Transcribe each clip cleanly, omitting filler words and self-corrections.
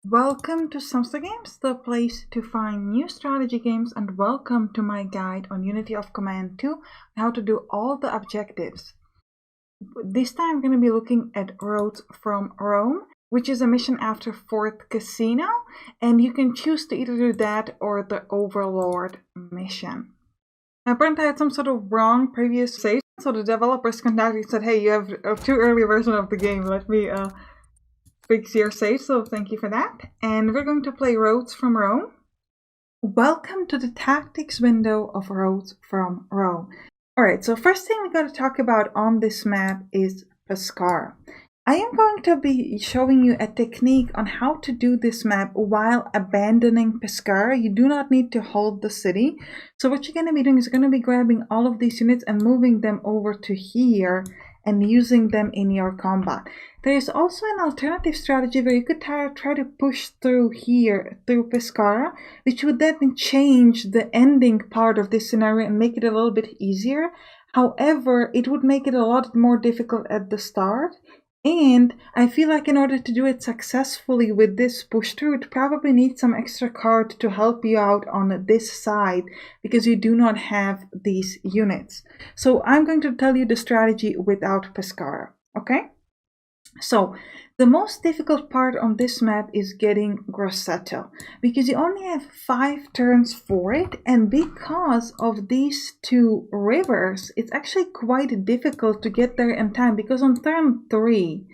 Welcome to Sampstra Games, the place to find new strategy games, and welcome to my guide on Unity of Command 2, how to do all the objectives. This time I'm going to be looking at Roads from Rome, which is a mission after Fort Casino, and you can choose to either do that or the Overlord mission. Apparently I had some sort of wrong previous save, so the developers contacted and said, hey, you have a too early version of the game, let me fix your save, so thank you for that. And we're going to play Roads from Rome. Welcome to the tactics window of Roads from Rome. Alright, so first thing we got to talk about on this map is Pescara. I am going to be showing you a technique on how to do this map while abandoning Pescara. You do not need to hold the city. So what you're going to be doing is you're going to be grabbing all of these units and moving them over to here and using them in your combat. There is also an alternative strategy where you could try to push through here, through Pescara, which would then change the ending part of this scenario and make it a little bit easier. However, it would make it a lot more difficult at the start. And I feel like in order to do it successfully with this push through, it probably needs some extra card to help you out on this side because you do not have these units. So I'm going to tell you the strategy without Pescara, okay? So the most difficult part on this map is getting Grosseto because you only have 5 turns for it, and because of these two rivers it's actually quite difficult to get there in time, because on turn 3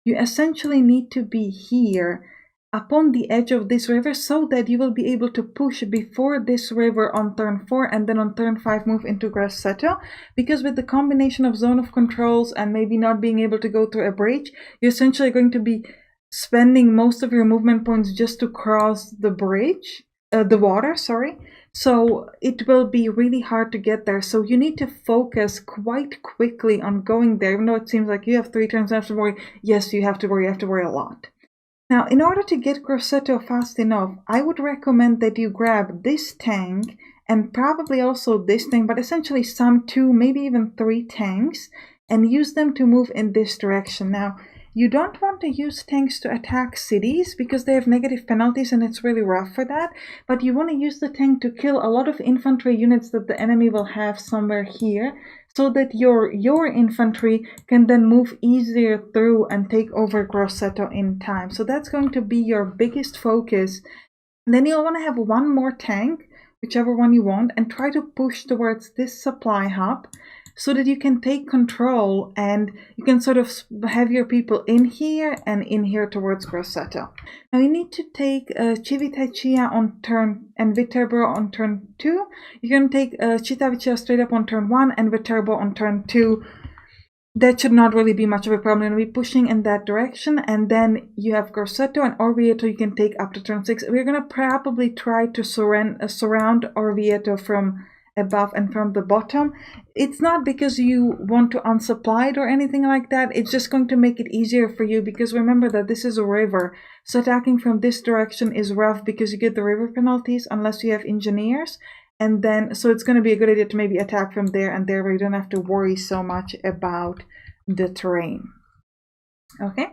you essentially need to be here upon the edge of this river so that you will be able to push before this river on turn 4 and then on turn 5 move into Grosseto, because with the combination of zone of controls and maybe not being able to go through a bridge, you're essentially going to be spending most of your movement points just to cross the bridge, the water, sorry. So it will be really hard to get there. So you need to focus quite quickly on going there, even though it seems like you have 3 turns left to worry. Yes, you have to worry a lot. Now, in order to get Grosseto fast enough, I would recommend that you grab this tank and probably also this tank, but essentially some 2, maybe even 3 tanks, and use them to move in this direction. Now, you don't want to use tanks to attack cities because they have negative penalties and it's really rough for that, but you want to use the tank to kill a lot of infantry units that the enemy will have somewhere here, so that your infantry can then move easier through and take over Grosseto in time. So that's going to be your biggest focus. And then you'll want to have 1 more tank, whichever one you want, and try to push towards this supply hub so that you can take control and you can sort of have your people in here and in here towards Grosseto. Now you need to take Civitavecchia on turn and Viterbo on turn 2. You're going to take Civitavecchia straight up on turn 1 and Viterbo on turn 2. That should not really be much of a problem. You're going to be pushing in that direction, and then you have Grosseto and Orvieto you can take up to turn 6. We're going to probably try to surround Orvieto from above and from the bottom. It's not because you want to unsupply it or anything like that. It's just going to make it easier for you, because remember that this is a river, so attacking from this direction is rough because you get the river penalties unless you have engineers. And then so it's going to be a good idea to maybe attack from there and there, where you don't have to worry so much about the terrain. Okay.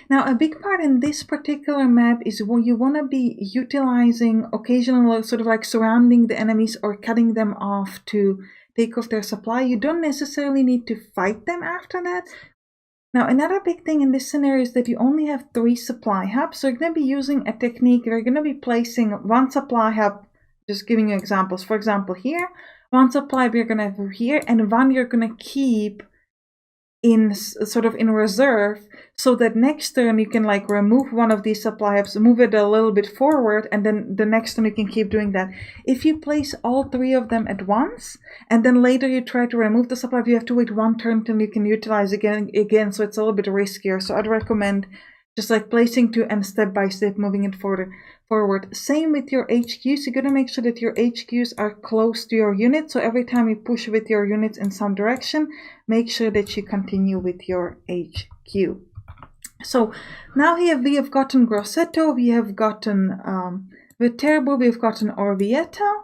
Now, a big part in this particular map is when you want to be utilizing occasional sort of like surrounding the enemies or cutting them off to take off their supply. You don't necessarily need to fight them after that. Now, another big thing in this scenario is that you only have 3 supply hubs. So you're going to be using a technique where you're going to be placing 1 supply hub, just giving you examples. For example, here, 1 supply you're going to have here, and 1 you're going to keep in sort of in reserve, so that next turn you can like remove 1 of these supply hubs, move it a little bit forward, and then the next turn you can keep doing that. If you place all 3 of them at once and then later you try to remove the supply hub, you have to wait 1 turn till you can utilize again, so it's a little bit riskier. So I'd recommend just like placing 2 and step by step moving it forward. Same with your HQs. You gotta make sure that your HQs are close to your unit. So every time you push with your units in some direction, make sure that you continue with your HQ. So now here we have gotten Grosseto, we have gotten Viterbo, we've gotten Orvieto.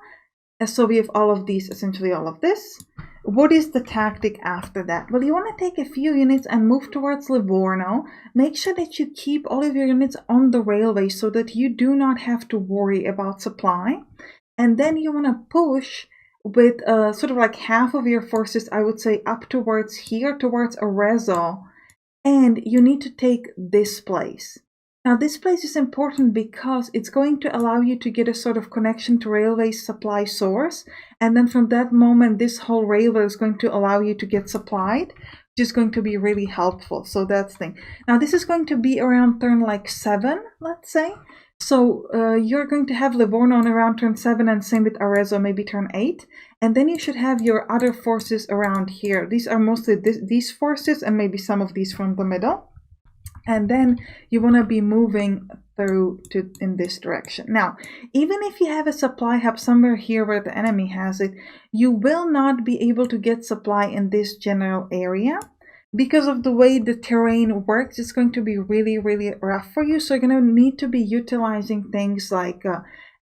So we have all of these, essentially all of this. what is the tactic after that? Well, you want to take a few units and move towards Livorno. Make sure that you keep all of your units on the railway so that you do not have to worry about supply. And then you want to push with sort of like half of your forces, I would say, up towards here, towards Arezzo. And you need to take this place. Now, this place is important because it's going to allow you to get a sort of connection to railway supply source. And then from that moment, this whole railway is going to allow you to get supplied, which is going to be really helpful. So that's the thing. Now, this is going to be around turn like 7, let's say. So you're going to have Livorno on around turn 7, and same with Arezzo, maybe turn 8. And then you should have your other forces around here. These are mostly these forces and maybe some of these from the middle. And then you want to be moving through in this direction. Now, even if you have a supply hub somewhere here where the enemy has it, you will not be able to get supply in this general area. Because of the way the terrain works, it's going to be really, really rough for you. So you're going to need to be utilizing things like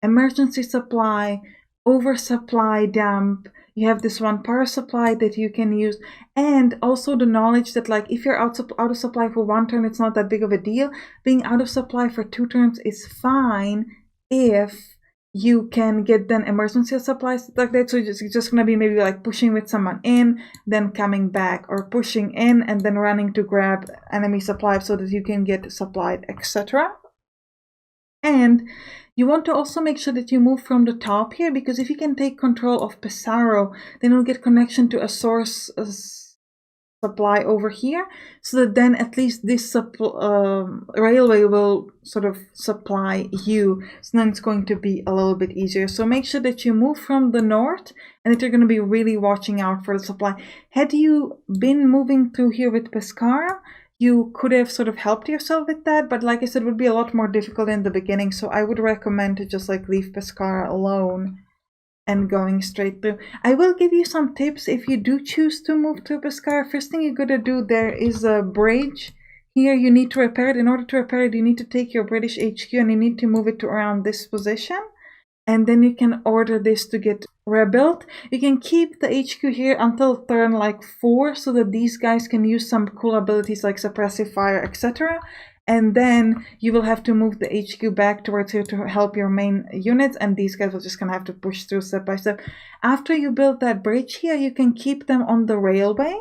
emergency supply, oversupply dump. You have this one power supply that you can use, and also the knowledge that like if you're out of supply for 1 turn, it's not that big of a deal. Being out of supply for 2 turns is fine if you can get then emergency supplies like that. So it's just gonna be maybe like pushing with someone in, then coming back, or pushing in and then running to grab enemy supplies so that you can get supplied, etc. And you want to also make sure that you move from the top here, because if you can take control of Pesaro, then you'll get connection to a source supply over here, so that then at least this railway will sort of supply you. So then it's going to be a little bit easier. So make sure that you move from the north and that you're going to be really watching out for the supply. Had you been moving through here with Pescara, you could have sort of helped yourself with that, but like I said, it would be a lot more difficult in the beginning. So I would recommend to just like leave Pescara alone and going straight through. I will give you some tips if you do choose to move to Pescara. First thing you gotta do, there is a bridge here. You need to repair it. In order to repair it, you need to take your British HQ and you need to move it to around this position. And then you can order this to get rebuilt. You can keep the HQ here until turn like 4 so that these guys can use some cool abilities like suppressive fire, etc. And then you will have to move the HQ back towards here to help your main units, and these guys will just gonna have to push through step by step. After you build that bridge here, you can keep them on the railway.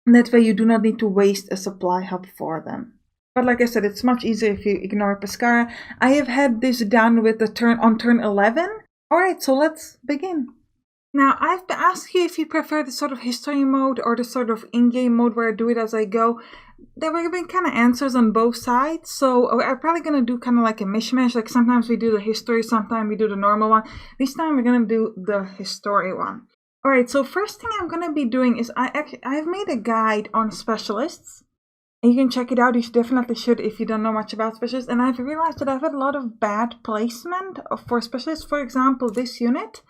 And that way you do not need to waste a supply hub for them. But like I said, it's much easier if you ignore Pescara. I have had this done with the turn on turn 11. Alright, so let's begin. Now, I've asked you if you prefer the sort of history mode or the sort of in-game mode where I do it as I go. There were been kind of answers on both sides, so I'm probably going to do kind of like a mishmash. Like sometimes we do the history, sometimes we do the normal one. This time we're going to do the history one. Alright, so first thing I'm going to be doing is I've made a guide on specialists. And you can check it out. You definitely should if you don't know much about specialists. And I've realized that I've had a lot of bad placement for specialists. For example, this unit,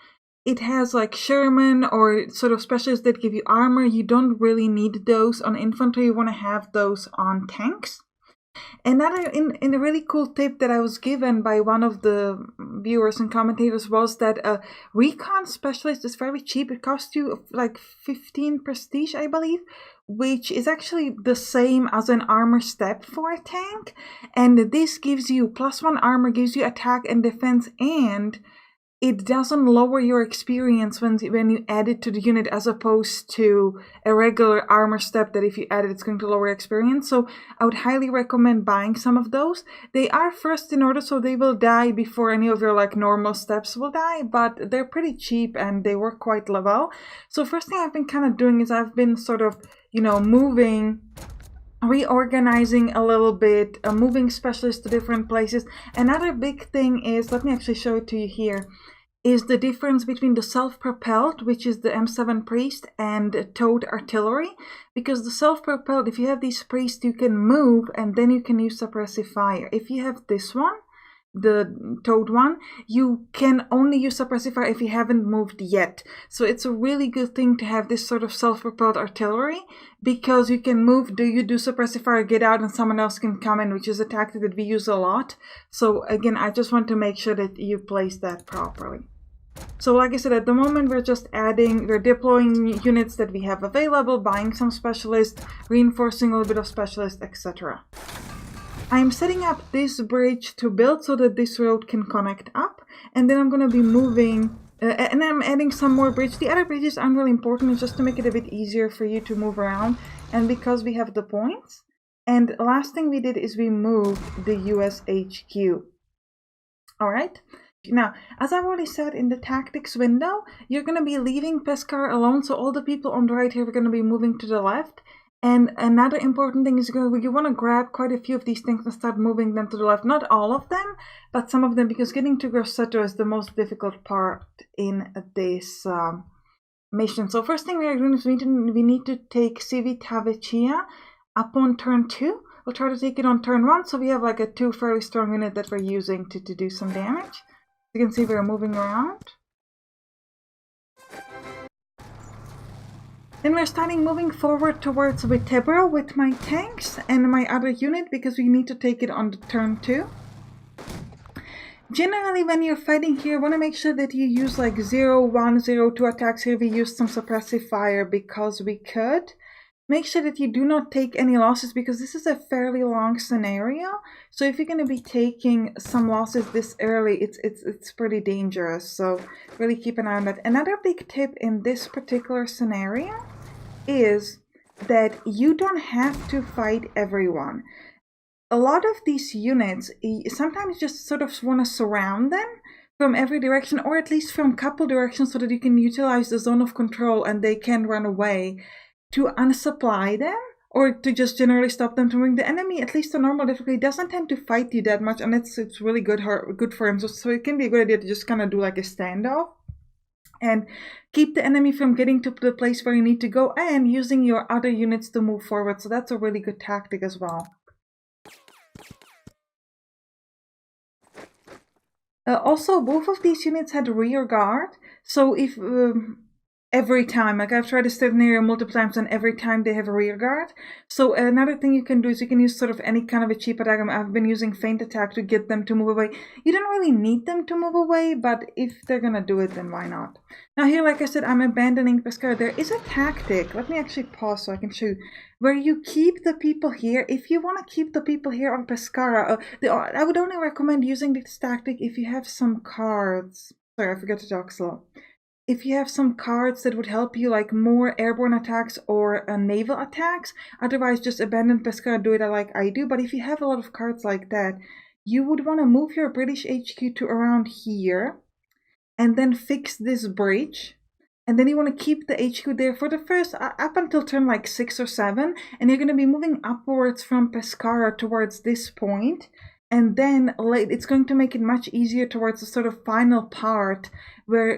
it has like Sherman or sort of specialists that give you armor. You don't really need those on infantry. You want to have those on tanks. Another in a really cool tip that I was given by one of the viewers and commentators was that a recon specialist is very cheap. It costs you like 15 prestige, I believe, which is actually the same as an armor step for a tank. And this gives you +1 armor, gives you attack and defense, and it doesn't lower your experience when you add it to the unit, as opposed to a regular armor step that if you add it, it's going to lower your experience. So I would highly recommend buying some of those. They are first in order, so they will die before any of your like normal steps will die, but they're pretty cheap and they work quite well. So first thing I've been kind of doing is I've been sort of, you know, reorganizing a little bit, moving specialists to different places. Another big thing is, let me actually show it to you here, is the difference between the self-propelled, which is the M7 priest, and towed artillery. Because the self-propelled, if you have these priests, you can move and then you can use suppressive fire. If you have this one, the towed one, you can only use suppressive fire if you haven't moved yet. So it's a really good thing to have this sort of self-propelled artillery, because you can move, you do suppressive fire, get out, and someone else can come in, which is a tactic that we use a lot. So again, I just want to make sure that you place that properly. So like I said, at the moment we're just we're deploying units that we have available, buying some specialists, reinforcing a little bit of specialists, etc. I'm setting up this bridge to build so that this road can connect up, and then I'm going to be moving, and I'm adding some more bridge. The other bridges aren't really important, it's just to make it a bit easier for you to move around, and because we have the points. And last thing we did is we moved the US HQ. Alright, now as I've already said in the tactics window, you're going to be leaving Pescara alone, so all the people on the right here are going to be moving to the left. And another important thing is you want to grab quite a few of these things and start moving them to the left. Not all of them, but some of them, because getting to Grosseto is the most difficult part in this mission. So first thing we are doing is we need to take Civitavecchia up on turn 2. We'll try to take it on turn 1, so we have like a 2 fairly strong unit that we're using to do some damage. You can see we're moving around. Then we're starting moving forward towards Vitebro with my tanks and my other unit, because we need to take it on the turn 2. Generally, when you're fighting here, you want to make sure that you use like 0, 1, 0, 2 attacks. Here we used some suppressive fire because we could. Make sure that you do not take any losses, because this is a fairly long scenario. So if you're going to be taking some losses this early, it's pretty dangerous. So really keep an eye on that. Another big tip in this particular scenario is that you don't have to fight everyone. A lot of these units sometimes just sort of want to surround them from every direction, or at least from a couple directions, so that you can utilize the zone of control and they can run away, to unsupply them, or to just generally stop them from moving. The enemy, at least the normal difficulty, doesn't tend to fight you that much, and it's really good for him. So it can be a good idea to just kind of do like a standoff and keep the enemy from getting to the place where you need to go, and using your other units to move forward. So that's a really good tactic as well. Also, both of these units had rear guard, so if every time, like I've tried to stay near multiple times, and every time they have a rear guard. So another thing you can do is you can use sort of any kind of a cheap attack. I've been using feint attack to get them to move away. You don't really need them to move away, but if they're gonna do it, then why not? Now here, like I said, I'm abandoning Pescara. There is a tactic, let me actually pause so I can show you, where you keep the people here. If you want to keep the people here on Pescara, I would only recommend using this tactic if you have some cards. Sorry, I forgot to talk slow. If you have some cards that would help you, like more airborne attacks or naval attacks. Otherwise, just abandon Pescara, do it like I do. But if you have a lot of cards like that, you would want to move your British HQ to around here, and then fix this bridge. And then you want to keep the HQ there for the first, up until turn like 6 or 7. And you're going to be moving upwards from Pescara towards this point. And then it's going to make it much easier towards the sort of final part, where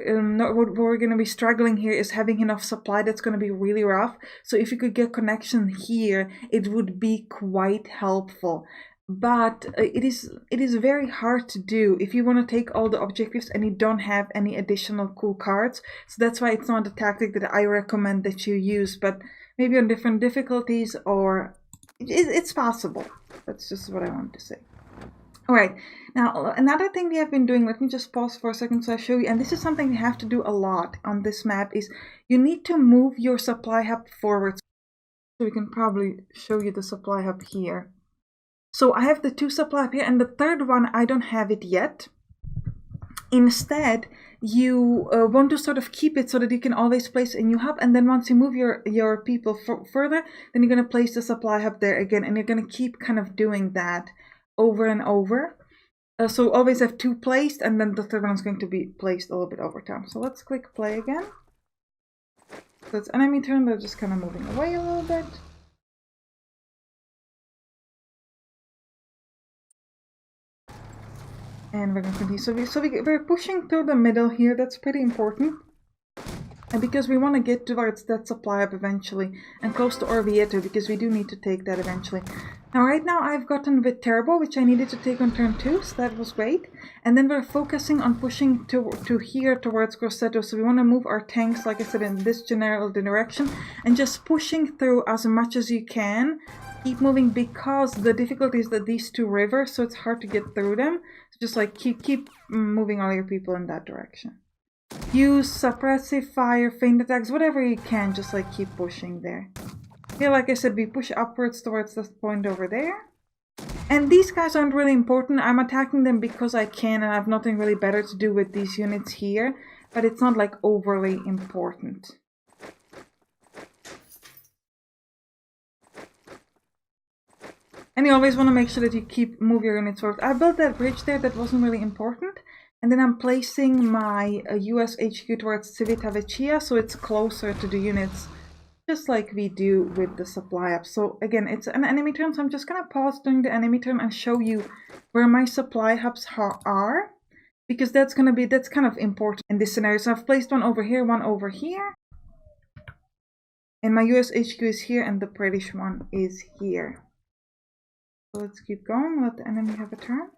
what we're going to be struggling here is having enough supply. That's going to be really rough. So if you could get connection here, it would be quite helpful. But it is very hard to do if you want to take all the objectives and you don't have any additional cool cards. So that's why it's not a tactic that I recommend that you use, but maybe on different difficulties, or it's possible. That's just what I want to say. Alright, now another thing we have been doing, let me just pause for a second so I show you, and this is something you have to do a lot on this map, is you need to move your supply hub forward. So we can probably show you the supply hub here. So I have the 2 supply hub here, and the third one, I don't have it yet. Instead, you want to sort of keep it so that you can always place a new hub, and then once you move your people further, then you're going to place the supply hub there again, and you're going to keep kind of doing that over and over. So always have 2 placed, and then the third one is going to be placed a little bit over time. So let's click play again. So it's enemy turn, they're just kind of moving away a little bit. And we're going to continue. So we're pushing through the middle here, that's pretty important. And because we want to get towards that supply hub eventually, and close to Orvieto, because we do need to take that eventually. Now right now I've gotten Viterbo, which I needed to take on turn 2, so that was great. And then we're focusing on pushing to here towards Grosseto, so we want to move our tanks, like I said, in this general direction, and just pushing through as much as you can. Keep moving, because the difficulty is that these 2 rivers, so it's hard to get through them. So just like keep moving all your people in that direction. use suppressive fire, feint attacks, whatever you can, just like keep pushing there. Yeah, like I said, we push upwards towards this point over there. And these guys aren't really important. I'm attacking them because I can and I have nothing really better to do with these units here. But it's not like overly important. And you always want to make sure that you move your units forward. I built that bridge there that wasn't really important. And then I'm placing my US HQ towards Civitavecchia so it's closer to the units. Just like we do with the supply hub. So again, it's an enemy turn, so I'm just gonna pause during the enemy turn and show you where my supply hubs are, because that's kind of important in this scenario. So I've placed one over here, and my US HQ is here, and the British one is here. So let's keep going, let the enemy have a turn.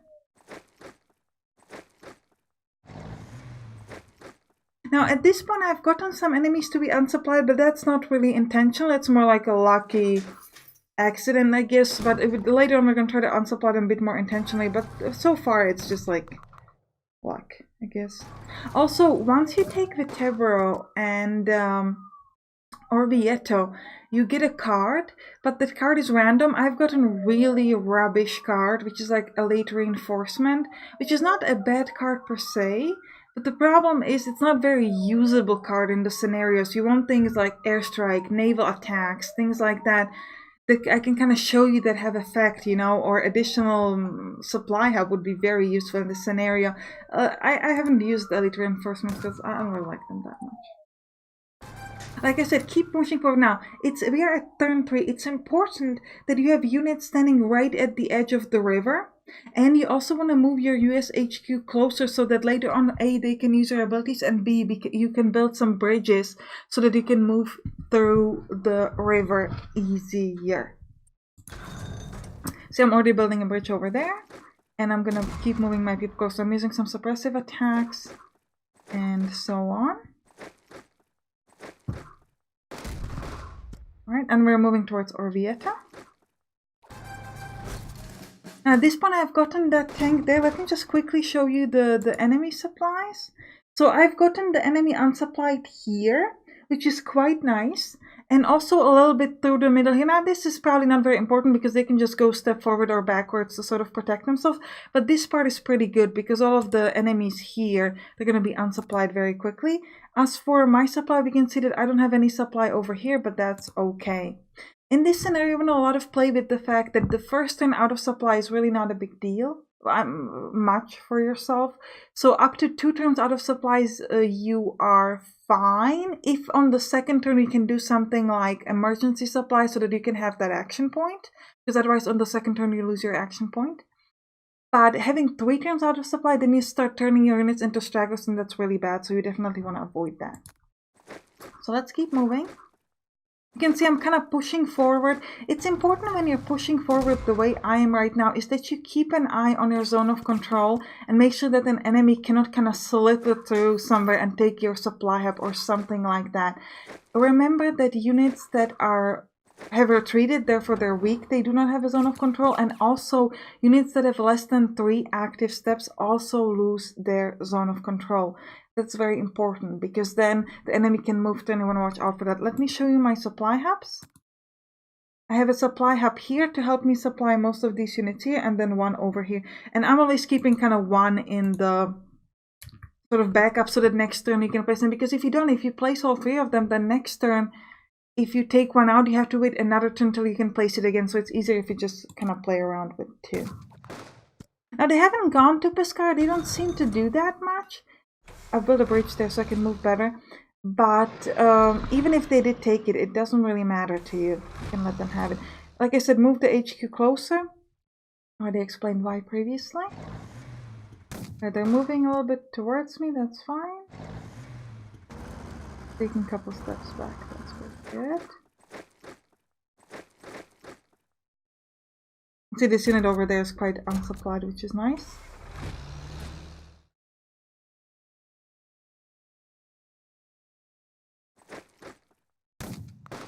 Now at this point I've gotten some enemies to be unsupplied, but that's not really intentional. It's more like a lucky accident, I guess. But later on we're going to try to unsupply them a bit more intentionally. But so far it's just like luck, I guess. Also, once you take Vitebro and Orvieto, you get a card, but the card is random. I've gotten a really rubbish card, which is like Elite Reinforcement, which is not a bad card per se. But the problem is it's not very usable card in the scenarios. You want things like airstrike, naval attacks, things like that I can kind of show you that have effect, you know, or additional supply hub would be very useful in this scenario. I haven't used Elite Reinforcements because I don't really like them that much. Like I said, keep pushing forward now. We are at turn 3. It's important that you have units standing right at the edge of the river. And you also want to move your US HQ closer so that later on, A, they can use their abilities, and B, you can build some bridges so that you can move through the river easier. See, I'm already building a bridge over there. And I'm going to keep moving my people closer. I'm using some suppressive attacks and so on. Alright, and we're moving towards Orvieto. Now at this point I've gotten that tank there. Let me just quickly show you the enemy supplies. So I've gotten the enemy unsupplied here, which is quite nice. And also a little bit through the middle here. Now this is probably not very important because they can just go step forward or backwards to sort of protect themselves. But this part is pretty good because all of the enemies here, they're going to be unsupplied very quickly. As for my supply, we can see that I don't have any supply over here, but that's okay. In this scenario, we want a lot of play with the fact that the first turn out of supply is really not a big deal. Much for yourself. So up to 2 turns out of supplies, you are fine. If on the second turn you can do something like emergency supply so that you can have that action point, because otherwise on the second turn you lose your action point. But having 3 turns out of supply, then you start turning your units into stragglers, and that's really bad, so you definitely want to avoid that. So let's keep moving. You can see I'm kind of pushing forward. It's important when you're pushing forward the way I am right now is that you keep an eye on your zone of control and make sure that an enemy cannot kind of slip it through somewhere and take your supply hub or something like that. Remember that units that have retreated, therefore they're weak, they do not have a zone of control, and also units that have less than 3 active steps also lose their zone of control. That's very important because then the enemy can move to, and you want to watch out for that. Let me show you my supply hubs. I have a supply hub here to help me supply most of these units here, and then one over here. And I'm always keeping kind of one in the sort of backup so that next turn you can place them, because if you place all 3 of them, then next turn, if you take one out, you have to wait another turn until you can place it again, so it's easier if you just kind of play around with 2. Now, they haven't gone to Pescara. They don't seem to do that much. I've built a bridge there so I can move better. But even if they did take it, it doesn't really matter to you. You can let them have it. Like I said, move the HQ closer. I already explained why previously. They're moving a little bit towards me. That's fine. Taking a couple steps back. That's pretty good. See, this unit over there is quite unsupplied, which is nice.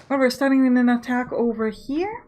Well, we're starting in an attack over here.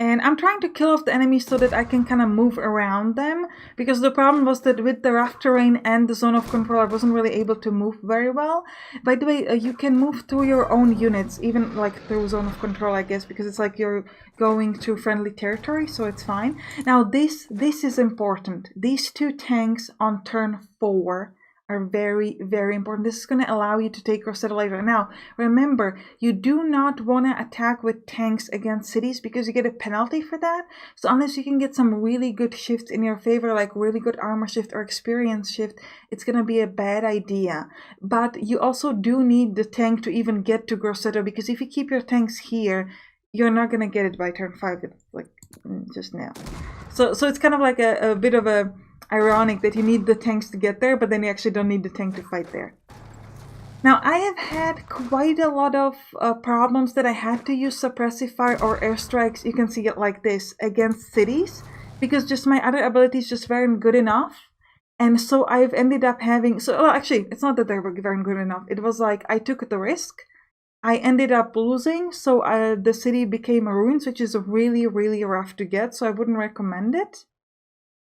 And I'm trying to kill off the enemies so that I can kind of move around them, because the problem was that with the rough terrain and the zone of control, I wasn't really able to move very well. By the way, you can move through your own units, even like through zone of control, I guess, because it's like you're going to friendly territory, so it's fine. Now this is important. These 2 tanks on turn 4 are very, very important. This is going to allow you to take Rosetta later. Now, remember, you do not want to attack with tanks against cities because you get a penalty for that. So unless you can get some really good shifts in your favor, like really good armor shift or experience shift, it's going to be a bad idea. But you also do need the tank to even get to Grosseto, because if you keep your tanks here, you're not going to get it by turn 5. It's like just now. So it's kind of like a bit of a ironic that you need the tanks to get there, but then you actually don't need the tank to fight there. Now, I have had quite a lot of problems that I had to use suppressive fire or airstrikes, you can see it like this, against cities, because just my other abilities just weren't good enough. And so I've ended up having, actually, it's not that they weren't good enough. It was like I took the risk. I ended up losing, so the city became ruins, which is really, really rough to get, so I wouldn't recommend it.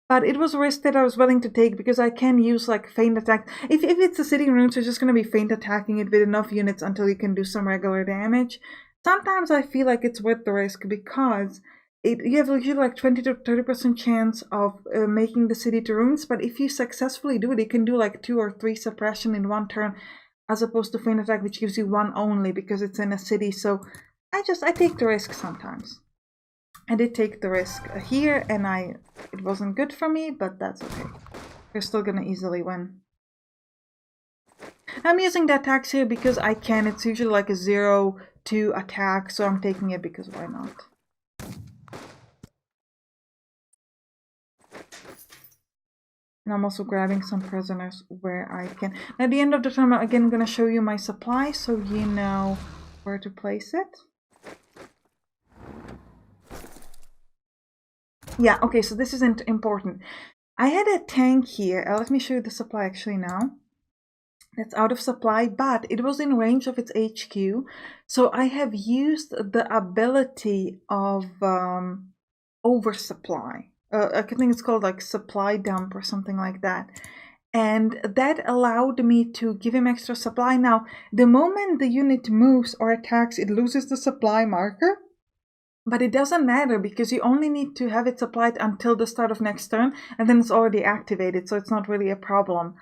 But it was a risk that I was willing to take because I can use like feint attack. If it's a city in ruins, you're just going to be feint attacking it with enough units until you can do some regular damage. Sometimes I feel like it's worth the risk because you have usually like 20 to 30% chance of making the city to ruins. But if you successfully do it, you can do like 2 or 3 suppression in 1 turn, as opposed to feint attack, which gives you 1 only because it's in a city. So I take the risk sometimes. I did take the risk here, and it wasn't good for me, but that's okay. We're still gonna easily win. I'm using the attacks here because I can. It's usually like a 0-2 attack, so I'm taking it because why not? And I'm also grabbing some prisoners where I can. At the end of the turn, I'm again gonna show you my supply so you know where to place it. Yeah, okay, so this isn't important. I had a tank here. Let me show you the supply actually now. That's out of supply, but it was in range of its HQ. So I have used the ability of oversupply. I think it's called like supply dump or something like that. And that allowed me to give him extra supply. Now, the moment the unit moves or attacks, it loses the supply marker. But it doesn't matter because you only need to have it supplied until the start of next turn, and then it's already activated, so it's not really a problem.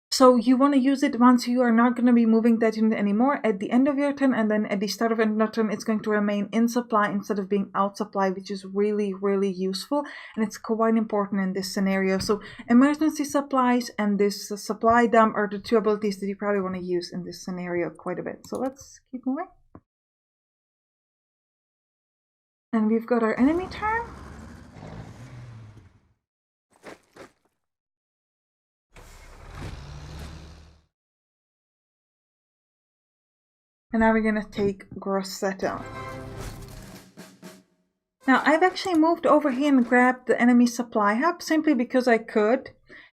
So you want to use it once you are not going to be moving that unit anymore at the end of your turn, and then at the start of another turn it's going to remain in supply instead of being out supply, which is really, really useful, and it's quite important in this scenario. So emergency supplies and this supply dump are the 2 abilities that you probably want to use in this scenario quite a bit. So let's keep moving. And we've got our enemy turn. And now we're going to take Grosseto. Now I've actually moved over here and grabbed the enemy supply hub simply because I could.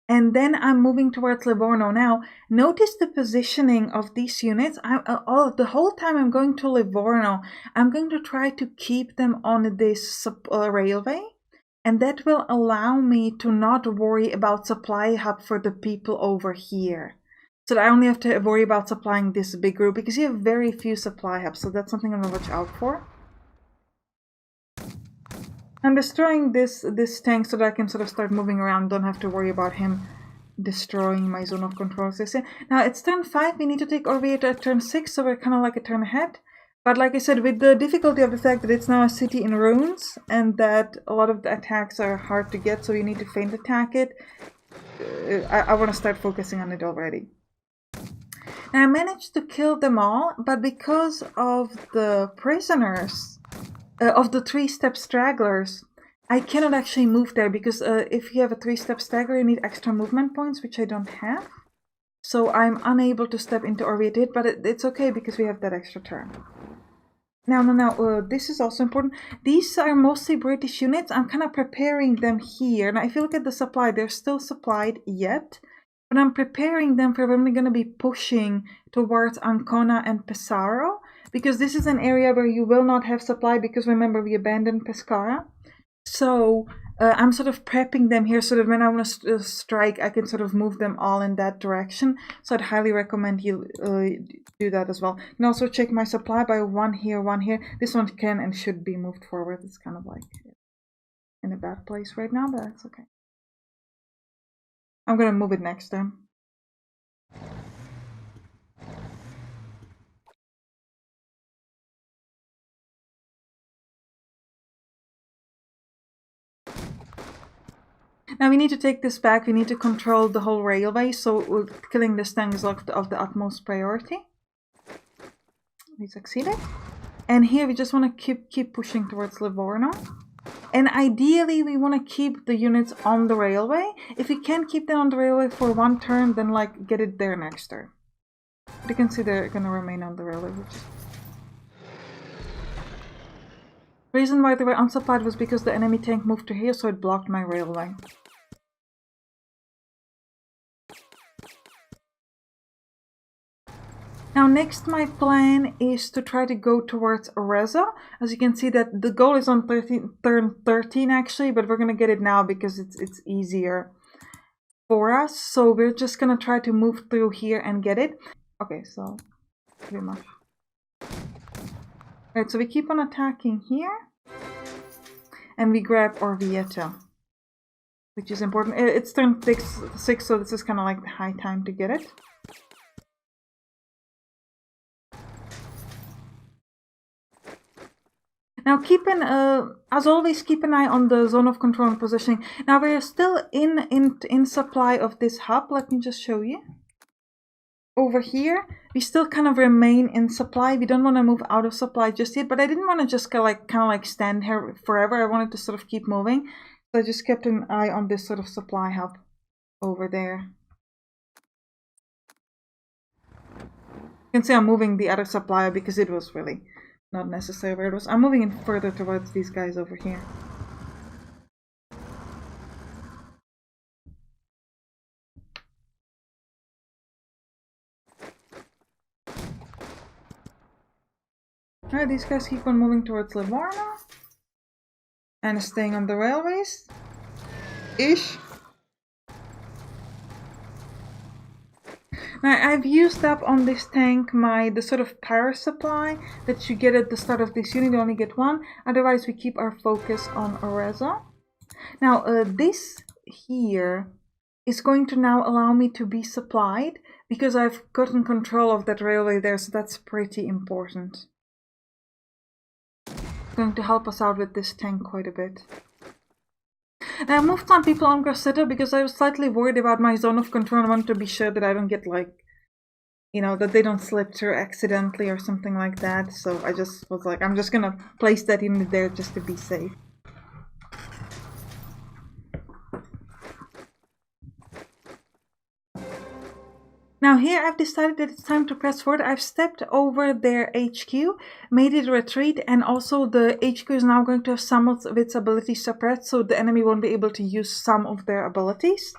And then I'm moving towards Livorno. Now, notice the positioning of these units. The whole time I'm going to Livorno, I'm going to try to keep them on this railway. And that will allow me to not worry about supply hub for the people over here. So that I only have to worry about supplying this big group because you have very few supply hubs. So that's something I'm going to watch out for. I'm destroying this tank so that I can sort of start moving around. Don't have to worry about him destroying my zone of control. Now it's turn 5. We need to take Orvieto at turn 6, so we're kind of like a turn ahead. But like I said, with the difficulty of the fact that it's now a city in ruins and that a lot of the attacks are hard to get, so you need to feint attack it, I want to start focusing on it already. Now I managed to kill them all, but because of the prisoners, of the 3-step stragglers, I cannot actually move there because if you have a 3-step straggler, you need extra movement points, which I don't have. So I'm unable to step into Orvieto, but it's okay because we have that extra turn. Now, this is also important. These are mostly British units. I'm kind of preparing them here. Now, if you look at the supply, they're still supplied yet, but I'm preparing them for when we're going to be pushing towards Ancona and Pesaro. because this is an area where you will not have supply, because remember we abandoned Pescara. So I'm sort of prepping them here so that when I want to strike, I can sort of move them all in that direction. So I'd highly recommend you do that as well. You can also check my supply by one here, one here. This one can and should be moved forward. It's kind of like in a bad place right now, but that's okay. I'm going to move it next turn. Now we need to take this back. We need to control the whole railway, so killing this tank is of the utmost priority. We succeeded. And here we just want to keep pushing towards Livorno. And ideally we want to keep the units on the railway. If we can't keep them on the railway for one turn, then like get it there next turn. But you can see they're going to remain on the railway, which is... The reason why they were unsupplied was because the enemy tank moved to here, so it blocked my railway. Now next my plan is to try to go towards Arezzo. As you can see that the goal is on turn 13 actually, but we're going to get it now because it's easier for us. So we're just going to try to move through here and get it. Okay, so pretty much. Alright, so we keep on attacking here. And we grab Orvieto, which is important. It's turn 6, so this is kind of like the high time to get it. Now as always, keep an eye on the zone of control and positioning. Now we're still in supply of this hub. Let me just show you. Over here, we still kind of remain in supply. We don't want to move out of supply just yet, but I didn't want to just kind of like stand here forever. I wanted to sort of keep moving. So I just kept an eye on this sort of supply hub over there. You can see I'm moving the other supplier because it was really not necessary where it was. I'm moving it further towards these guys over here. Alright, these guys keep on moving towards Livorno. And staying on the railways. Ish. Now I've used up on this tank the sort of power supply that you get at the start of this unit. You only get one. Otherwise we keep our focus on Arezzo. Now this here is going to now allow me to be supplied because I've gotten control of that railway there, so that's pretty important. Going to help us out with this tank quite a bit. And I moved some people on Grosseto because I was slightly worried about my zone of control. I wanted to be sure that I don't get like, you know, that they don't slip through accidentally or something like that. So I just was like, I'm just gonna place that unit there just to be safe. Now here I've decided that it's time to press forward. I've stepped over their HQ, made it retreat, and also the HQ is now going to have some of its abilities suppressed, so the enemy won't be able to use some of their abilities.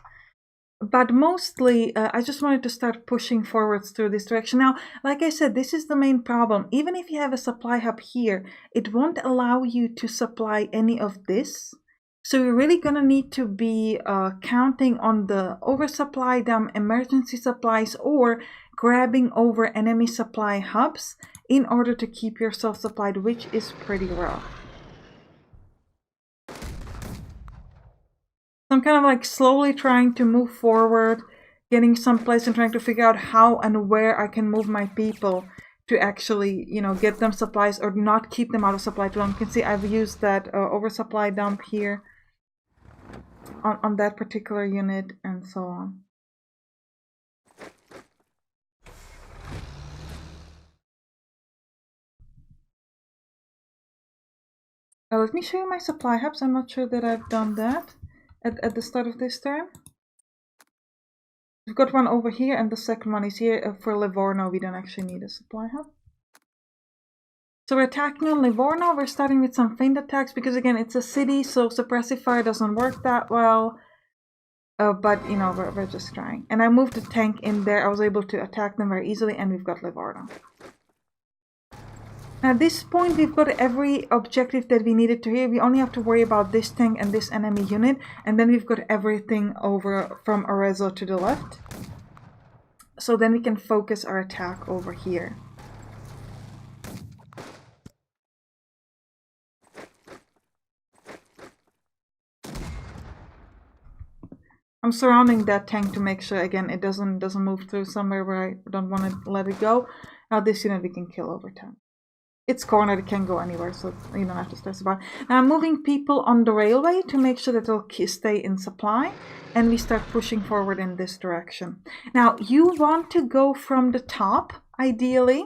But mostly, I just wanted to start pushing forwards through this direction. Now, like I said, this is the main problem. Even if you have a supply hub here, it won't allow you to supply any of this. So you're really going to need to be counting on the oversupply dump, emergency supplies, or grabbing over enemy supply hubs in order to keep yourself supplied, which is pretty rough. I'm kind of like slowly trying to move forward, getting someplace and trying to figure out how and where I can move my people to actually, you know, get them supplies or not keep them out of supply too long. You can see I've used that oversupply dump here on that particular unit and so on. Let me show you my supply hubs. I'm not sure that I've done that at the start of this turn. We've got one over here and the second one is here. For Livorno, we don't actually need a supply hub. So we're attacking on Livorno. We're starting with some feint attacks because again, it's a city, so suppressive fire doesn't work that well. But, you know, we're just trying. And I moved the tank in there. I was able to attack them very easily, and we've got Livorno. At this point, we've got every objective that we needed to here. We only have to worry about this tank and this enemy unit, and then we've got everything over from Arezzo to the left. So then we can focus our attack over here. I'm surrounding that tank to make sure, again, it doesn't move through somewhere where I don't want to let it go. Now this unit we can kill over time. It's cornered, it can't go anywhere, so you don't have to stress about it. Now I'm moving people on the railway to make sure that they'll stay in supply, and we start pushing forward in this direction. Now you want to go from the top, ideally.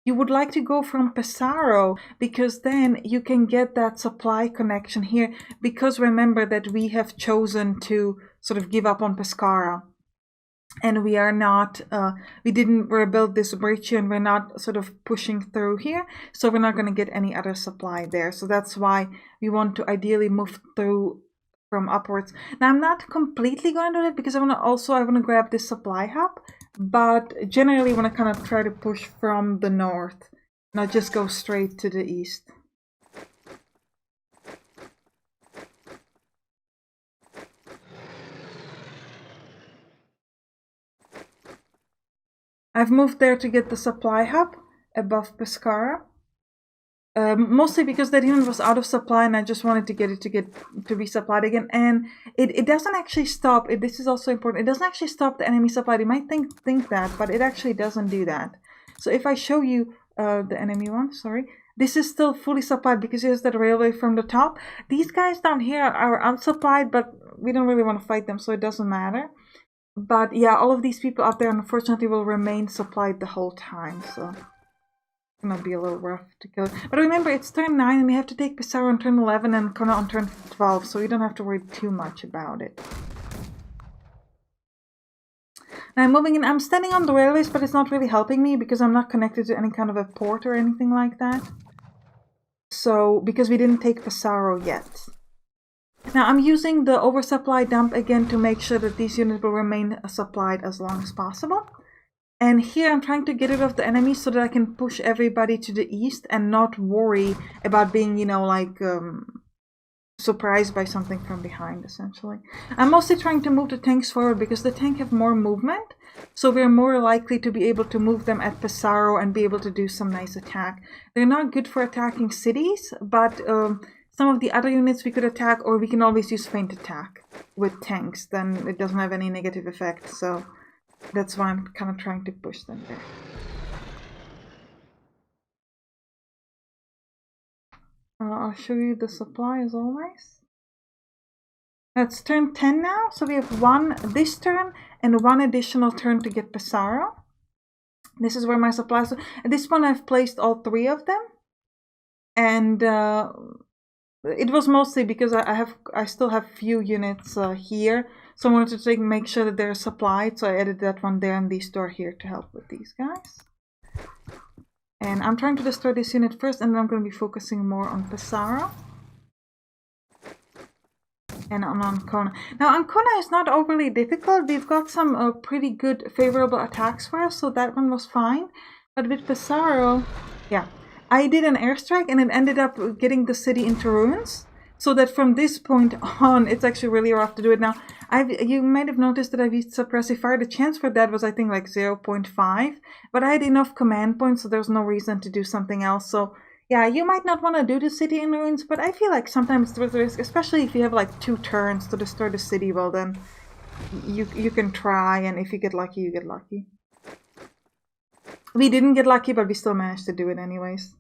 You would like to go from Pesaro, because then you can get that supply connection here, because remember that we have chosen to sort of give up on Pescara. And we are not, we didn't rebuild this bridge here, and we're not sort of pushing through here, so we're not going to get any other supply there. So that's why we want to ideally move through from upwards. Now I'm not completely going to do it because I want to grab this supply hub, but generally I want to kind of try to push from the north, not just go straight to the east. I've moved there to get the supply hub above Pescara. Mostly because that unit was out of supply, and I just wanted to get it to be supplied again. And it doesn't actually stop. This is also important. It doesn't actually stop the enemy supply. You might think that, but it actually doesn't do that. So if I show you the enemy one, sorry, this is still fully supplied because here's that railway from the top. These guys down here are unsupplied, but we don't really want to fight them, so it doesn't matter. But yeah, all of these people out there unfortunately will remain supplied the whole time, so it's gonna be a little rough to kill it. But remember, it's turn 9 and we have to take Pesaro on turn 11 and Kona on turn 12, so you don't have to worry too much about it. Now I'm moving in. I'm standing on the railways, but it's not really helping me because I'm not connected to any kind of a port or anything like that. So, because we didn't take Pesaro yet. Now I'm using the oversupply dump again to make sure that these units will remain supplied as long as possible. And here I'm trying to get rid of the enemy so that I can push everybody to the east and not worry about being, you know, like surprised by something from behind, essentially. I'm mostly trying to move the tanks forward because the tank have more movement, so we're more likely to be able to move them at Pesaro and be able to do some nice attack. They're not good for attacking cities, but some of the other units we could attack, or we can always use feint attack with tanks. Then it doesn't have any negative effect, so that's why I'm kind of trying to push them there. I'll show you the supply as always. That's turn 10 now, so we have one this turn and one additional turn to get Pesaro. This is where my supplies are. At this point I've placed all 3 of them, and it was mostly because I still have few units here, so I wanted to make sure that they're supplied, so I added that one there and these 2 are here to help with these guys. And I'm trying to destroy this unit first, and then I'm going to be focusing more on Pesaro and on Ancona. Now Ancona is not overly difficult. We've got some pretty good favorable attacks for us, so that one was fine. But with Pesaro, yeah, I did an airstrike and it ended up getting the city into ruins, so that from this point on it's actually really rough to do it. Now you might have noticed that I've used suppressive fire. The chance for that was I think like 0.5, but I had enough command points, so there's no reason to do something else. So yeah, you might not want to do the city in ruins, but I feel like sometimes it's worth the risk, especially if you have like 2 turns to destroy the city. Well, then you can try, and if you get lucky, you get lucky. We didn't get lucky, but we still managed to do it anyways.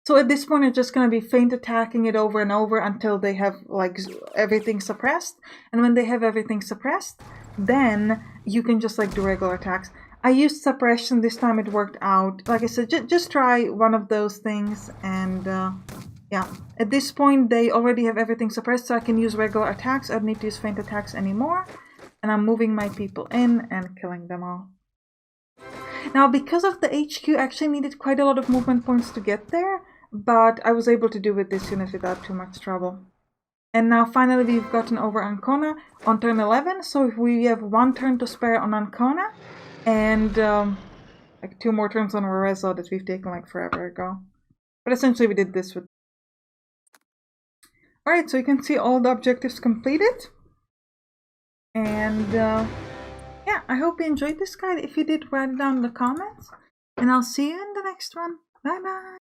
So at this point, it's just going to be feint attacking it over and over until they have like everything suppressed. And when they have everything suppressed, then you can just like do regular attacks. I used suppression this time, it worked out. Like I said, just try one of those things, and yeah. At this point, they already have everything suppressed, so I can use regular attacks. I don't need to use feint attacks anymore. And I'm moving my people in and killing them all. Now, because of the HQ, I actually needed quite a lot of movement points to get there, but I was able to do with this unit without too much trouble. And now finally we've gotten over Ancona on turn 11, so if we have 1 turn to spare on Ancona, and like 2 more turns on Rezo that we've taken like forever ago. But essentially we did this with... Alright, so you can see all the objectives completed. And yeah, I hope you enjoyed this guide. If you did, write it down in the comments. And I'll see you in the next one. Bye bye!